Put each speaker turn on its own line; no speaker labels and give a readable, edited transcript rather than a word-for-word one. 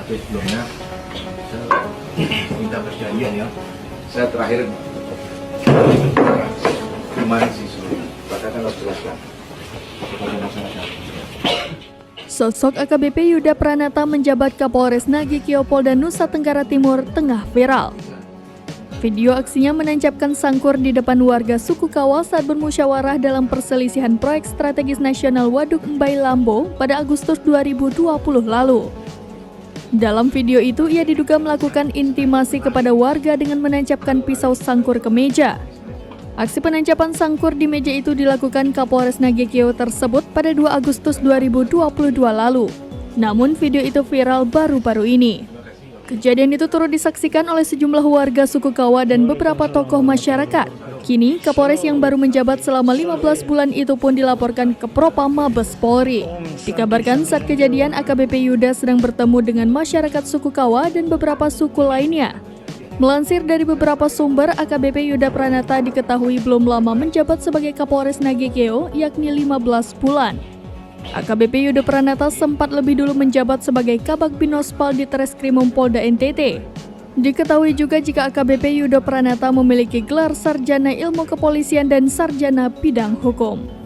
tapi sebelumnya saya minta perjanjian ya. Saya terakhir gimana sih sebenarnya? Bahkan harus jelaskan kepada masyarakat.
Sosok AKBP Yuda Pranata menjabat Kapolres Nagekeo Polda Nusa Tenggara Timur tengah viral. Video aksinya menancapkan sangkur di depan warga suku Kawa saat bermusyawarah dalam perselisihan proyek strategis nasional Waduk Mbai Lambo pada Agustus 2020 lalu. Dalam video itu, ia diduga melakukan intimasi kepada warga dengan menancapkan pisau sangkur ke meja. Aksi penancapan sangkur di meja itu dilakukan Kapolres Nagekeo tersebut pada 2 Agustus 2022 lalu. Namun video itu viral baru-baru ini. Kejadian itu turut disaksikan oleh sejumlah warga suku Kawa dan beberapa tokoh masyarakat. Kini, Kapolres yang baru menjabat selama 15 bulan itu pun dilaporkan ke Propam Mabes Polri. Dikabarkan saat kejadian AKBP Yuda sedang bertemu dengan masyarakat suku Kawa dan beberapa suku lainnya. Melansir dari beberapa sumber, AKBP Yuda Pranata diketahui belum lama menjabat sebagai Kapolres Nagekeo, yakni 15 bulan. AKBP Yuda Pranata sempat lebih dulu menjabat sebagai Kabag Binospal di Treskrimum Polda NTT. Diketahui juga jika AKBP Yuda Pranata memiliki gelar Sarjana Ilmu Kepolisian dan Sarjana Bidang Hukum.